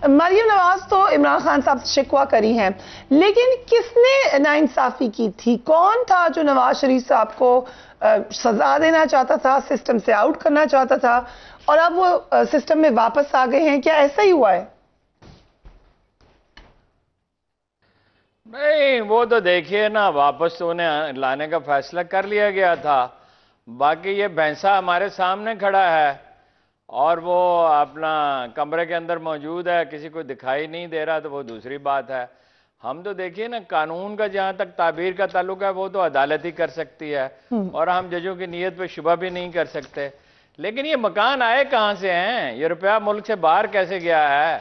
مریم نواز تو عمران خان صاحب سے شکوہ کری ہیں، لیکن کس نے ناانصافی کی تھی؟ کون تھا جو نواز شریف صاحب کو سزا دینا چاہتا تھا، سسٹم سے آؤٹ کرنا چاہتا تھا، اور اب وہ سسٹم میں واپس آ گئے ہیں؟ کیا ایسا ہی ہوا ہے؟ نہیں، وہ تو دیکھیے نا، واپس تو انہیں لانے کا فیصلہ کر لیا گیا تھا. باقی یہ بھینسا ہمارے سامنے کھڑا ہے اور وہ اپنا کمرے کے اندر موجود ہے، کسی کو دکھائی نہیں دے رہا، تو وہ دوسری بات ہے. ہم تو دیکھیے نا، قانون کا جہاں تک تعبیر کا تعلق ہے وہ تو عدالت ہی کر سکتی ہے، اور ہم ججوں کی نیت پہ شبہ بھی نہیں کر سکتے. لیکن یہ مکان آئے کہاں سے ہیں؟ یہ روپیہ ملک سے باہر کیسے گیا ہے؟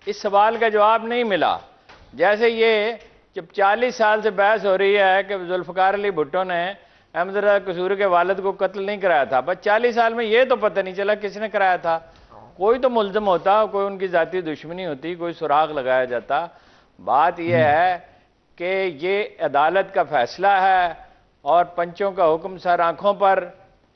اس سوال کا جواب نہیں ملا. جیسے یہ جب 40 سال سے بحث ہو رہی ہے کہ ذوالفقار علی بھٹو نے احمد رضا قصوری کے والد کو قتل نہیں کرایا تھا، بس 40 سال میں یہ تو پتہ نہیں چلا کس نے کرایا تھا. کوئی تو ملزم ہوتا، کوئی ان کی ذاتی دشمنی ہوتی، کوئی سراغ لگایا جاتا. بات یہ ہے کہ یہ عدالت کا فیصلہ ہے اور پنچوں کا حکم سر آنکھوں پر،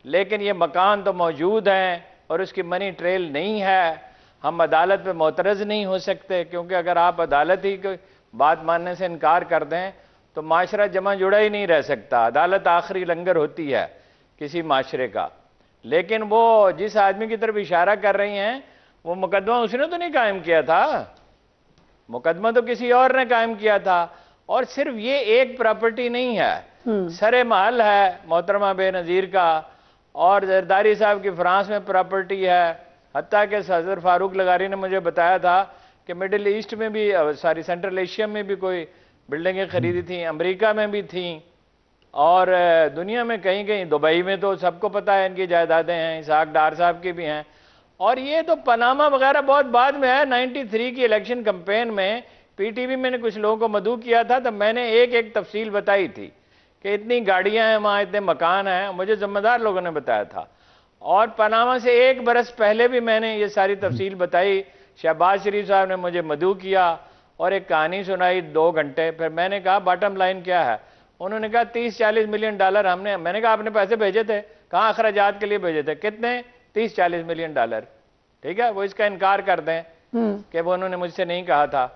لیکن یہ مکان تو موجود ہیں اور اس کی منی ٹریل نہیں ہے. ہم عدالت پہ معترض نہیں ہو سکتے، کیونکہ اگر آپ عدالت ہی کو بات ماننے سے انکار کر دیں تو معاشرہ جمع جڑا ہی نہیں رہ سکتا. عدالت آخری لنگر ہوتی ہے کسی معاشرے کا. لیکن وہ جس آدمی کی طرف اشارہ کر رہی ہیں، وہ مقدمہ اس نے تو نہیں قائم کیا تھا، مقدمہ تو کسی اور نے قائم کیا تھا. اور صرف یہ ایک پراپرٹی نہیں ہے، سر محل ہے محترمہ بے نظیر کا، اور زرداری صاحب کی فرانس میں پراپرٹی ہے. حتیٰ کہ صدر فاروق لغاری نے مجھے بتایا تھا کہ مڈل ایسٹ میں بھی، سینٹرل ایشیا میں بھی کوئی بلڈنگیں خریدی تھیں، امریکہ میں بھی تھیں، اور دنیا میں کہیں کہیں، دبئی میں تو سب کو پتہ ہے ان کی جائیدادیں ہیں، اسحاق ڈار صاحب کی بھی ہیں. اور یہ تو پاناما وغیرہ بہت بعد میں ہے. 93 کی الیکشن کمپین میں پی ٹی وی میں نے کچھ لوگوں کو مدعو کیا تھا، تو میں نے ایک ایک تفصیل بتائی تھی کہ اتنی گاڑیاں ہیں وہاں، اتنے مکان ہیں، مجھے ذمہ دار لوگوں نے بتایا تھا. اور پاناما سے 1 برس پہلے بھی میں نے یہ ساری تفصیل بتائی. شہباز شریف صاحب نے مجھے مدعو کیا اور ایک کہانی سنائی 2 گھنٹے. پھر میں نے کہا باٹم لائن کیا ہے؟ انہوں نے کہا 30-40 ملین ڈالر ہم نے. میں نے کہا آپ نے پیسے بھیجے تھے؟ کہاں اخراجات کے لیے بھیجے تھے. کتنے؟ 30-40 ملین ڈالر. ٹھیک ہے، وہ اس کا انکار کر دیں کہ وہ انہوں نے مجھ سے نہیں کہا تھا.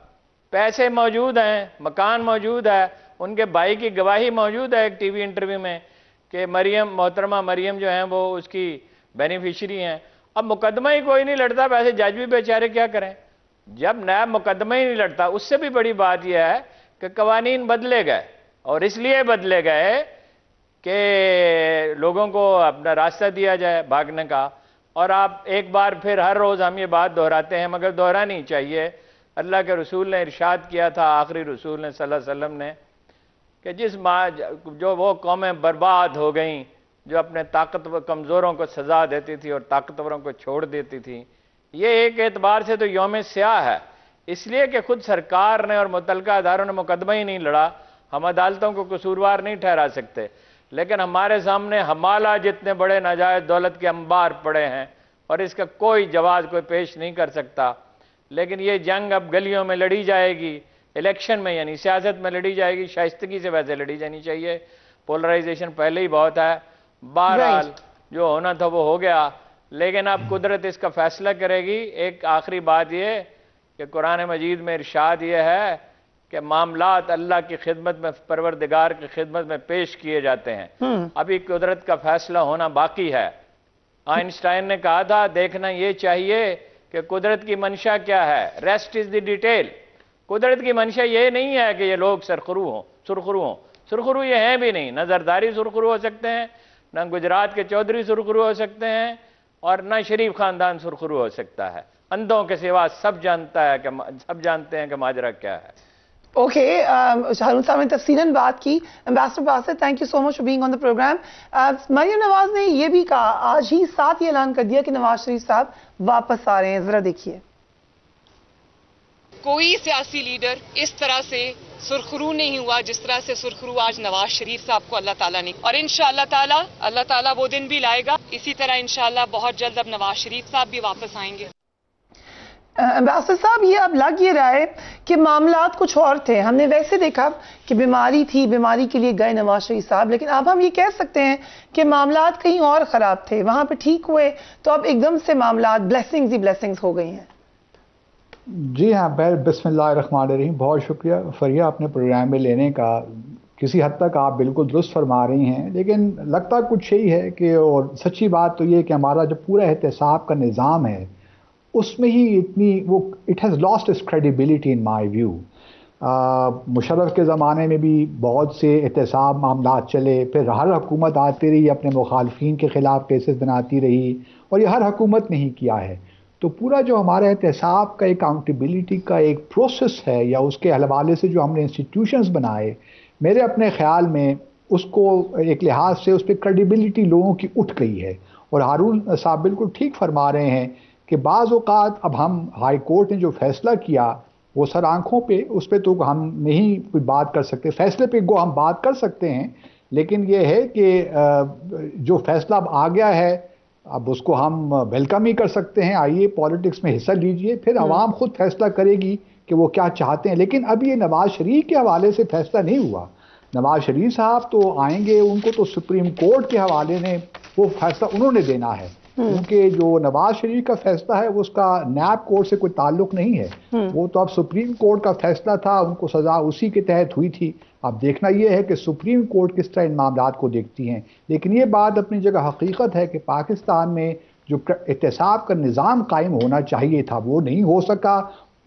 پیسے موجود ہیں، مکان موجود ہے، ان کے بھائی کی گواہی موجود ہے ایک ٹی وی انٹرویو میں کہ محترمہ مریم جو ہیں وہ اس کی بینیفیشری ہیں. اب مقدمہ ہی کوئی نہیں لڑتا، ویسے جج بھی بیچارے کیا کریں جب نیا مقدمہ ہی نہیں لڑتا. اس سے بھی بڑی بات یہ ہے کہ قوانین بدلے گئے، اور اس لیے بدلے گئے کہ لوگوں کو اپنا راستہ دیا جائے بھاگنے کا. اور آپ ایک بار پھر ہر روز ہم یہ بات دہراتے ہیں، مگر دہرانی چاہیے. اللہ کے رسول نے ارشاد کیا تھا، آخری رسول نے صلی اللہ علیہ وسلم نے، کہ جو وہ قومیں برباد ہو گئیں جو اپنے طاقتور کمزوروں کو سزا دیتی تھی اور طاقتوروں کو چھوڑ دیتی تھی. یہ ایک اعتبار سے تو یوم سیاہ ہے، اس لیے کہ خود سرکار نے اور متعلقہ اداروں نے مقدمہ ہی نہیں لڑا. ہم عدالتوں کو قصوروار نہیں ٹھہرا سکتے، لیکن ہمارے سامنے ہمالہ جتنے بڑے ناجائز دولت کے انبار پڑے ہیں اور اس کا کوئی جواز کوئی پیش نہیں کر سکتا. لیکن یہ جنگ اب گلیوں میں لڑی جائے گی، الیکشن میں یعنی سیاست میں لڑی جائے گی. شائستگی سے ویسے لڑی جانی چاہیے، پولرائزیشن پہلے ہی بہت ہے. بہرحال جو ہونا تھا وہ ہو گیا، لیکن اب قدرت اس کا فیصلہ کرے گی. ایک آخری بات یہ کہ قرآن مجید میں ارشاد یہ ہے کہ معاملات اللہ کی خدمت میں، پروردگار کی خدمت میں پیش کیے جاتے ہیں. ابھی قدرت کا فیصلہ ہونا باقی ہے. آئنسٹائن نے کہا تھا دیکھنا یہ چاہیے کہ قدرت کی منشا کیا ہے. Rest is the detail. قدرت کی منشا یہ نہیں ہے کہ یہ لوگ سرخرو ہوں. سرخرو یہ ہیں بھی نہیں. نہ زرداری سرخرو ہو سکتے ہیں، نہ گجرات کے چودھری سرخرو ہو سکتے ہیں، اور نہ شریف خاندان سرخرو ہو سکتا ہے. اندھوں کے سوا سب جانتے ہیں کہ ماجرا کیا ہے. اوکے، ہارون صاحب نے تفصیلاً بات کی. Ambassador Basit, thank you so much for being on the program. Maryam Nawaz نے یہ بھی کہا، آج ہی ساتھ یہ اعلان کر دیا کہ نواز شریف صاحب واپس آ رہے ہیں. ذرا دیکھیے. کوئی سیاسی لیڈر اس طرح سے سرخرو نہیں ہوا جس طرح سے سرخرو آج نواز شریف صاحب کو اللہ تعالیٰ نے، اور انشاءاللہ تعالیٰ اللہ تعالیٰ وہ دن بھی لائے گا. اسی طرح انشاءاللہ بہت جلد اب نواز شریف صاحب بھی واپس آئیں گے. امبیسڈر صاحب، یہ اب لگ یہ رہا ہے کہ معاملات کچھ اور تھے. ہم نے ویسے دیکھا کہ بیماری تھی، بیماری کے لیے گئے نواز شریف صاحب، لیکن اب ہم یہ کہہ سکتے ہیں کہ معاملات کہیں اور خراب تھے، وہاں پہ ٹھیک ہوئے، تو اب ایک دم سے معاملات بلیسنگز ہی بلیسنگز ہو گئی ہیں. جی ہاں، بسم اللہ الرحمن الرحیم. بہت شکریہ فریہ اپنے پروگرام میں لینے کا. کسی حد تک آپ بالکل درست فرما رہی ہیں، لیکن لگتا کچھ یہی ہے کہ، اور سچی بات تو یہ کہ ہمارا جو پورا احتساب کا نظام ہے اس میں ہی اتنی وہ it has lost its credibility in my view. Musharraf کے زمانے میں بھی بہت سے احتساب معاملات چلے، پھر ہر حکومت آتی رہی اپنے مخالفین کے خلاف کیسز بناتی رہی، اور یہ ہر حکومت نے ہی کیا ہے. تو پورا جو ہمارا احتساب کا اکاؤنٹیبلٹی کا ایک پروسیس ہے، یا اس کے حوالے سے جو ہم نے انسٹیٹیوشنز بنائے، میرے اپنے خیال میں اس کو ایک لحاظ سے اس پہ کریڈیبلٹی لوگوں کی اٹھ گئی ہے. اور ہارون صاحب بالکل ٹھیک فرما رہے ہیں کہ بعض اوقات اب ہم ہائی کورٹ نے جو فیصلہ کیا وہ سر آنکھوں پہ، اس پہ تو ہم نہیں کوئی بات کر سکتے، فیصلے پہ ہم بات کر سکتے ہیں، لیکن یہ ہے کہ جو فیصلہ اب آ گیا ہے اب اس کو ہم ویلکم ہی کر سکتے ہیں. آئیے پالیٹکس میں حصہ لیجئے، پھر عوام خود فیصلہ کرے گی کہ وہ کیا چاہتے ہیں. لیکن اب یہ نواز شریف کے حوالے سے فیصلہ نہیں ہوا. نواز شریف صاحب تو آئیں گے، ان کو تو سپریم کورٹ کے حوالے نے وہ فیصلہ انہوں نے دینا ہے، کیونکہ جو نواز شریف کا فیصلہ ہے وہ اس کا نیب کورٹ سے کوئی تعلق نہیں ہے. وہ تو اب سپریم کورٹ کا فیصلہ تھا، ان کو سزا اسی کے تحت ہوئی تھی. اب دیکھنا یہ ہے کہ سپریم کورٹ کس طرح ان معاملات کو دیکھتی ہیں. لیکن یہ بات اپنی جگہ حقیقت ہے کہ پاکستان میں جو احتساب کا نظام قائم ہونا چاہیے تھا وہ نہیں ہو سکا،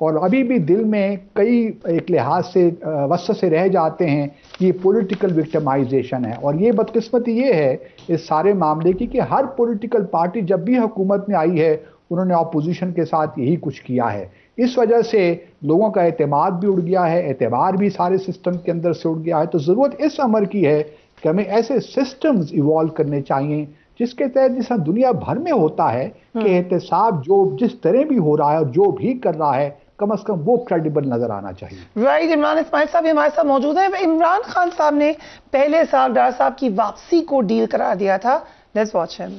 اور ابھی بھی دل میں کئی ایک لحاظ سے وسوسے رہ جاتے ہیں. یہ پولیٹیکل وکٹمائزیشن ہے، اور یہ بدقسمتی یہ ہے اس سارے معاملے کی کہ ہر پولیٹیکل پارٹی جب بھی حکومت میں آئی ہے انہوں نے اپوزیشن کے ساتھ یہی کچھ کیا ہے. اس وجہ سے لوگوں کا اعتماد بھی اڑ گیا ہے، اعتبار بھی سارے سسٹم کے اندر سے اڑ گیا ہے. تو ضرورت اس امر کی ہے کہ ہمیں ایسے سسٹمز ایوالو کرنے چاہیے جس کے تحت جیسا دنیا بھر میں ہوتا ہے کہ احتساب جو جس طرح بھی ہو رہا ہے اور جو بھی کر رہا ہے کم از کم وہ کریڈیبل نظر آنا چاہیے. رائٹ. عمران اسماعیل صاحب ہمارے ساتھ موجود ہیں. عمران خان صاحب نے پہلے سال ڈار صاحب کی واپسی کو ڈیل قرار دیا تھا. لیٹس واچ ہم.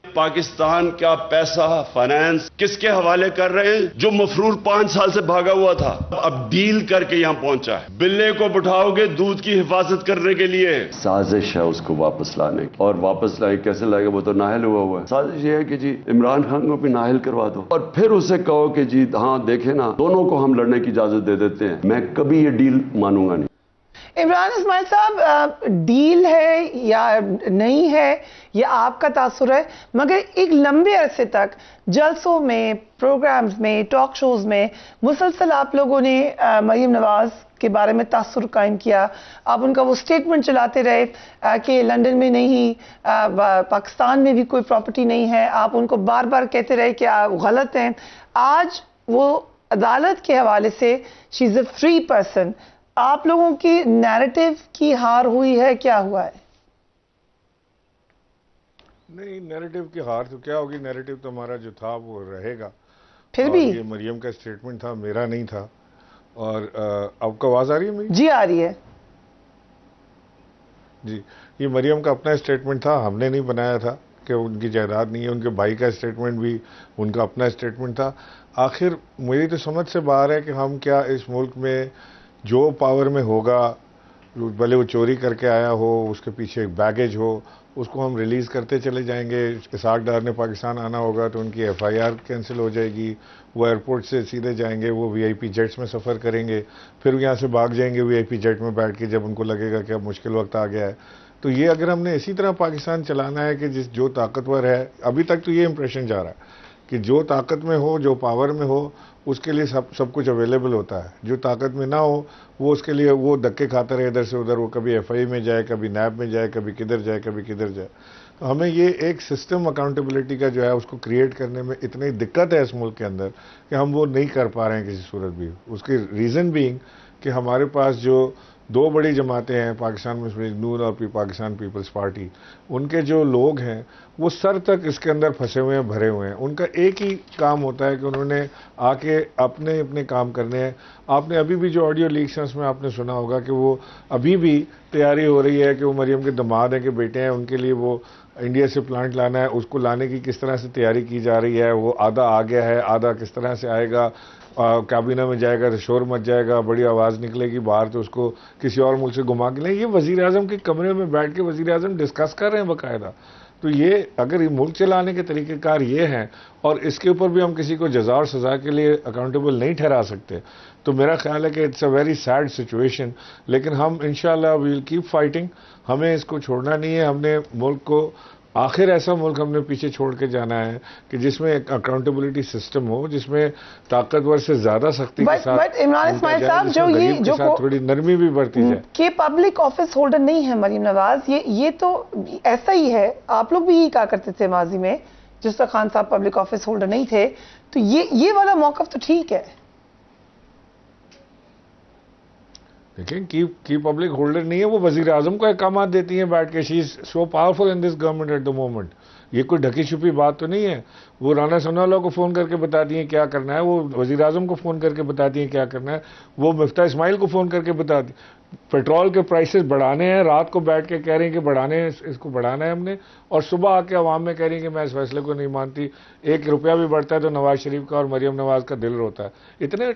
پاکستان کا پیسہ فائنانس کس کے حوالے کر رہے ہیں؟ جو مفرور 5 سال سے بھاگا ہوا تھا، اب ڈیل کر کے یہاں پہنچا ہے. بلے کو بٹھاؤ گے دودھ کی حفاظت کرنے کے لیے. سازش ہے اس کو واپس لانے کی، اور واپس لائے کیسے لائے گا؟ وہ تو نااہل ہوا ہے. سازش یہ ہے کہ جی عمران خان کو بھی نااہل کروا دو، اور پھر اسے کہو کہ جی ہاں دیکھیں نا دونوں کو ہم لڑنے کی اجازت دے دیتے ہیں. میں کبھی یہ ڈیل مانوں گا نہیں. عمران اسماعیل صاحب، ڈیل ہے یا نہیں ہے یہ آپ کا تاثر ہے، مگر ایک لمبے عرصے تک جلسوں میں، پروگرامز میں، ٹاک شوز میں مسلسل آپ لوگوں نے مریم نواز کے بارے میں تاثر قائم کیا. آپ ان کا وہ سٹیٹمنٹ چلاتے رہے کہ لندن میں نہیں، پاکستان میں بھی کوئی پراپرٹی نہیں ہے. آپ ان کو بار بار کہتے رہے کہ آپ غلط ہیں. آج وہ عدالت کے حوالے سے شی از اے فری پرسن. آپ لوگوں کی نیریٹو کی ہار ہوئی ہے، کیا ہوا ہے؟ نہیں، نیریٹو کی ہار تو کیا ہوگی، نیریٹو تو ہمارا جو تھا وہ رہے گا. پھر بھی یہ مریم کا اسٹیٹمنٹ تھا، میرا نہیں تھا. اور آپ کو آواز آ رہی ہے میری؟ جی آ رہی ہے. جی، یہ مریم کا اپنا اسٹیٹمنٹ تھا، ہم نے نہیں بنایا تھا کہ ان کی جائیداد نہیں ہے. ان کے بھائی کا اسٹیٹمنٹ بھی ان کا اپنا اسٹیٹمنٹ تھا. آخر میری تو سمجھ سے باہر ہے کہ ہم کیا اس ملک میں جو پاور میں ہوگا، بھلے وہ چوری کر کے آیا ہو، اس کے پیچھے ایک بیگیج ہو، اس کو ہم ریلیز کرتے چلے جائیں گے. اسحاق ڈار نے پاکستان آنا ہوگا تو ان کی ایف آئی آر کینسل ہو جائے گی، وہ ایئرپورٹ سے سیدھے جائیں گے، وہ وی آئی پی جیٹس میں سفر کریں گے، پھر یہاں سے بھاگ جائیں گے وی آئی پی جیٹ میں بیٹھ کے جب ان کو لگے گا کہ اب مشکل وقت آ گیا ہے. تو یہ اگر ہم نے اسی طرح پاکستان چلانا ہے کہ جو طاقتور ہے، ابھی تک تو یہ امپریشن جا رہا ہے کہ جو طاقت میں ہو، جو پاور میں ہو، اس کے لیے سب کچھ اویلیبل ہوتا ہے. جو طاقت میں نہ ہو وہ اس کے لیے وہ دھکے کھاتا رہے ادھر سے ادھر، وہ کبھی ایف آئی میں جائے، کبھی نیب میں جائے، کبھی کدھر جائے، کبھی کدھر جائے. تو ہمیں یہ ایک سسٹم اکاؤنٹیبلٹی کا جو ہے اس کو کریٹ کرنے میں اتنی دقت ہے اس ملک کے اندر کہ ہم وہ نہیں کر پا رہے ہیں کسی صورت بھی. اس کی ریزن بینگ کہ ہمارے پاس جو 2 بڑی جماعتیں ہیں پاکستان مسلم نور اور پاکستان پیپلز پارٹی، ان کے جو لوگ ہیں وہ سر تک اس کے اندر پھنسے ہوئے ہیں، بھرے ہوئے ہیں. ان کا ایک ہی کام ہوتا ہے کہ انہوں نے آ کے اپنے کام کرنے ہیں. آپ نے ابھی بھی جو آڈیو لیکس ہیں اس میں آپ نے سنا ہوگا کہ وہ ابھی بھی تیاری ہو رہی ہے کہ وہ مریم کے داماد ہیں کہ بیٹے ہیں، ان کے لیے وہ انڈیا سے پلانٹ لانا ہے. اس کو لانے کی کس طرح سے تیاری کی جا رہی ہے، وہ آدھا آ گیا ہے، آدھا کس طرح سے آئے گا. کابینہ میں جائے گا تو شور مچ جائے گا، بڑی آواز نکلے گی باہر تو اس کو کسی اور ملک سے گھما کے لیں. یہ وزیر اعظم کے کمرے میں بیٹھ کے وزیر اعظم ڈسکس کر رہے ہیں باقاعدہ. تو یہ اگر یہ ملک چلانے کے طریقہ کار یہ ہیں اور اس کے اوپر بھی ہم کسی کو جزا اور سزا کے لیے اکاؤنٹیبل نہیں ٹھہرا سکتے تو میرا خیال ہے کہ it's a very sad situation. لیکن ہم انشاءاللہ وی ول کیپ فائٹنگ. ہمیں اس کو چھوڑنا نہیں ہے. ہم نے ملک کو آخر ایسا ملک ہم نے پیچھے چھوڑ کے جانا ہے کہ جس میں ایک اکاؤنٹیبلٹی سسٹم ہو, جس میں طاقتور سے زیادہ سختی کے ساتھ بٹ عمران اسماعیل صاحب جو تھوڑی نرمی بھی برتی جائے. کہ پبلک آفس ہولڈر نہیں ہے مریم نواز, یہ تو ایسا ہی ہے. آپ لوگ بھی یہی کہا کرتے تھے ماضی میں جس وقت خان صاحب پبلک آفس ہولڈر نہیں تھے. تو یہ والا موقف تو ٹھیک ہے. دیکھیں کی پبلک ہولڈر نہیں ہے, وہ وزیر اعظم کو احکامات دیتی ہیں بیٹھ کے. She is so powerful in this government at the moment. یہ کوئی ڈھکی چھپی بات تو نہیں ہے. وہ رانا ثناءاللہ کو فون کر کے بتاتی ہیں کیا کرنا ہے, وہ وزیر اعظم کو فون کر کے بتاتی ہیں کیا کرنا ہے, وہ مفتاح اسماعیل کو فون کر کے بتاتی. پیٹرول کے پرائسز بڑھانے ہیں, رات کو بیٹھ کے کہہ رہی ہیں کہ بڑھانے ہیں, اس کو بڑھانا ہے ہم نے, اور صبح آ کے عوام میں کہہ رہی ہیں کہ میں اس فیصلے کو نہیں مانتی. 1 روپیہ بھی بڑھتا ہے تو نواز شریف کا اور مریم نواز کا دل روتا ہے.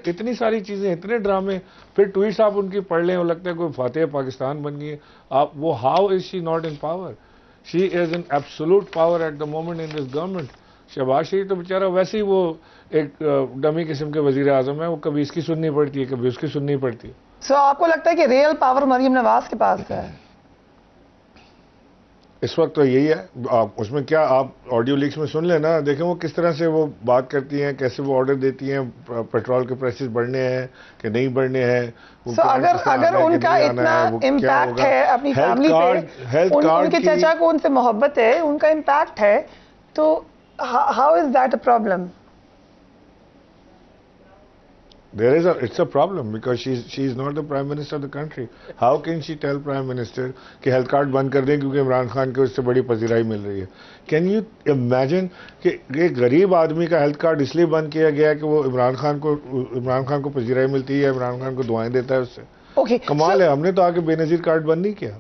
اتنی ساری چیزیں, اتنے ڈرامے. پھر ٹویٹس آپ ان کی پڑھ لیں, وہ لگتا ہے کوئی فاتح پاکستان بن گئی ہے. وہ how is she not in power? She is in absolute power at the moment in this government. Shehbaz Sharif تو بیچارہ ویسے ہی وہ ایک ڈمی قسم کے وزیر اعظم ہے. وہ کبھی اس کی سننی پڑتی ہے, کبھی اس کی سننی پڑتی ہے. سو آپ کو لگتا ہے کہ ریئل پاور مریم نواز کے پاس ہے اس وقت؟ تو یہی ہے. اس میں کیا آپ آڈیو لیکس میں سن لیں نا, دیکھیں وہ کس طرح سے وہ بات کرتی ہیں, کیسے وہ آرڈر دیتی ہیں پیٹرول کے پرائسز بڑھنے ہیں کہ نہیں بڑھنے ہیں. اگر ان کا اتنا امپیکٹ ہے اپنی فیملی پہ, ان کے چچا کو ان سے محبت ہے, ان کا امپیکٹ ہے, تو how is that a problem? It's a problem because she is not the Prime Minister of the country. How can she tell Prime Minister کہ ہیلتھ کارڈ بند کر دیں کیونکہ عمران خان کو اس سے بڑی پذیرائی مل رہی ہے؟ Can you imagine کہ ایک غریب آدمی کا ہیلتھ کارڈ اس لیے بند کیا گیا کہ وہ عمران خان کو پذیرائی ملتی ہے, عمران خان کو دعائیں دیتا ہے اس سے. کمال ہے. ہم نے تو آگے بے نظیر کارڈ بند نہیں کیا.